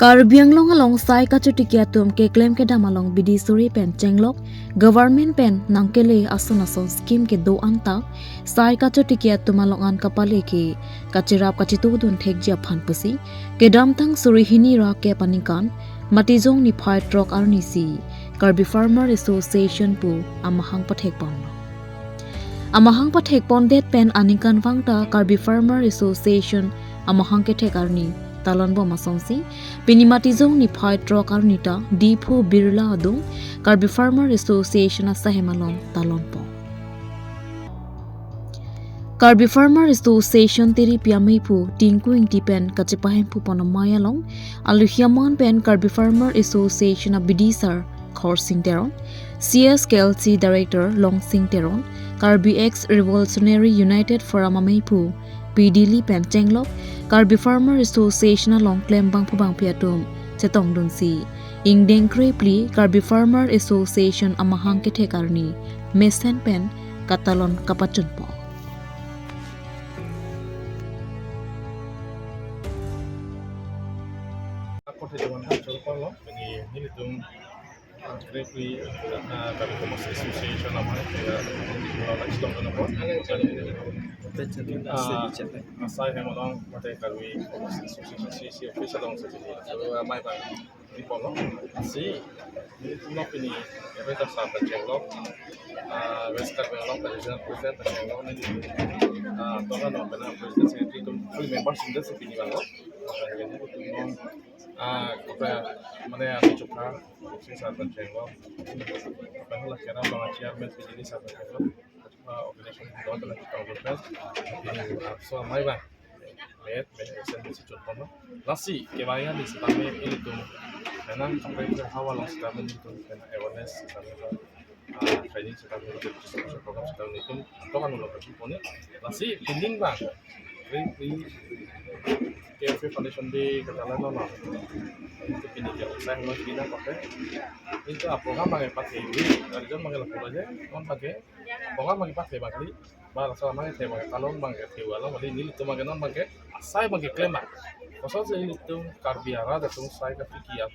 Karbi Anglong alongside Kachutikiatum ke claim ke damalong bidi suri pen chenglok government pen nangkele ason scheme ke do anta sai Kachutikiatum alongan kapale ke kachirap kachitudun thekjia phan pusi ke damtang suri hini ra ke panikan matijong ni phai trok arnisi Karbi Farmer Association pu amahang pathek pon amahang pathek pon det pen anikan wangta Karbi Farmer Association amahang ke thekarni talon bo masongsi pinimati jong ni phai trok arnita diphu birla adung Karbi Farmer Association asa hemalon talon po Karbi Farmer Association tiri piamei pu tingkuing tipen kachepahem pu ponamaya long aluhiamon pen Karbi Farmer Association abidisar khorsing teron CS KLC Director Longsing teron Karbi X Revolutionary United Forum amei pu PDL pen chenglok Karbi Farmer Association along klembang pubang piatum chetong dunsi ingdeng krepli Karbi Farmer Association amahang ke thekarni mesen pen katalon kapachun po Karbi Farmer Association asai hemalong mate Karbi Association si official long sejadi so mai bang di polong si no pini event sa pencelok west Karbi long president pencelok ni toga no pena president secretary tum full members in the pini bang jadi tum apa mana yang cuka si sa pencelok pernah kira bang chairman pini sa pencelok organisasi itu adalah kita so mai bang lihat sen si contoh nasi kebayang di setame itu karena sampai ke awal setame itu karena awareness setame training setame itu program setame itu kan ulah berpikir nasi pending bang KFW Foundation di katalan nono itu kini jauh saya mau bina pakai itu program pakai dari jam pakai lapor aja non pakai program pakai bakli balas sama pakai pakai talon pakai tiwala mali ini itu pakai non pakai saya pakai klaim bang kosong saya itu karbiara dan saya kepikiran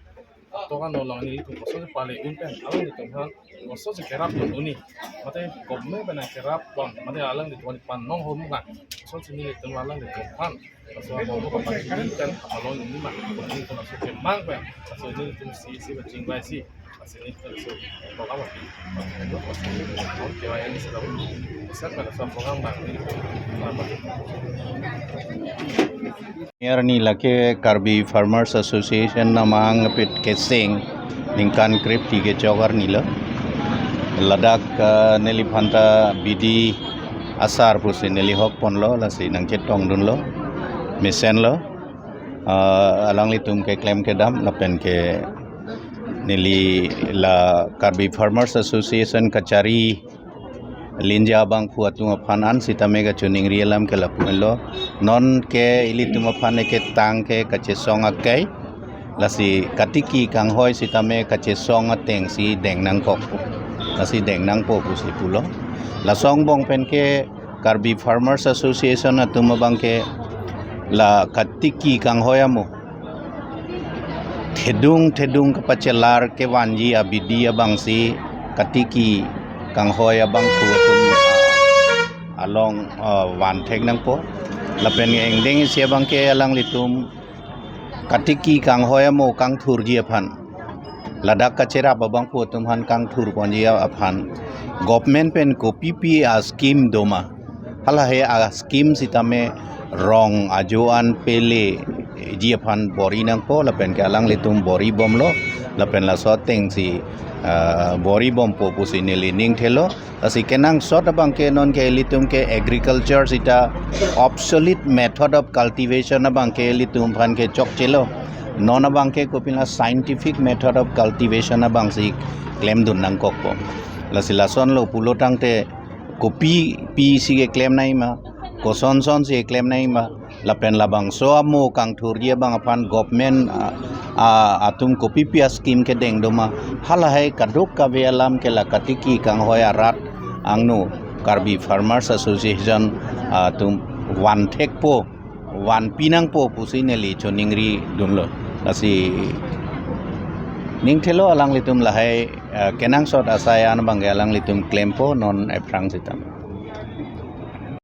atau kan nolong ini itu kosong paling unten alang itu kan kosong kerap ini mata government benar kerap bang mata alang itu pan nong home kan kosong sini itu alang itu kan so mau pakai kan kalau ini mah ini itu masuk ke mang kan so ini itu si bacing baik sih ini itu program apa itu kalau kewa ini sudah besar pada so program bang Ni lake Karbi Farmers Association namang pit kesing ningkan krip tiga jogar nila ladak neli phanta bidi asar pusi neli hok pon lo lasi nang chetong dun lo misen lo alang litum ke claim ke dam lapen ke neli la Karbi Farmers Association kachari linja bang puatung apanan sita mega chuning rielam ke lapuelo non ke ilitum apane ke tang ke kachesong akai lasi katiki kang hoi sita me kachesong ateng si deng nang kok lasi deng nang po pusi pulo la song bong pen ke Karbi Farmers Association atum bang ke la katiki kang hoyamu thedung kapacelar ke wanji abidi abang si katiki kang hoya bang puatum along wan thek nang po lapen engdeng sia bang ke alang litum katiki kang hoya mo kang thur ji aphan ladak kachera babang puatum han kang thur ponji aphan government pen ko pp a scheme doma hala he a scheme sitame rong ajoan pele ji aphan bori nang po lapen ke alang litum bori bom lo lapen la soteng si bori bom po pusi neli ning thelo asi kenang sot abang ke non ke litum ke agriculture sita obsolete method of cultivation abang ke litum phan ke chok chelo non abang ke kopila scientific method of cultivation abang si claim dun nang kok po lasila son lo pulotang te kopi pi si ke claim nai ma ko son si claim nai ma lapen labang so amo kang thurje bang apan government atum kopi pia scheme ke deng doma hala hai kaduk ka velam ke la katiki kang hoya rat angnu Karbi Farmers Association atum wan thek po wan pinang po pusineli choningri dunlo Kasi ning thelo alang litum lahai kenang sot asaya an bangge alang litum claim po non eprang sitam.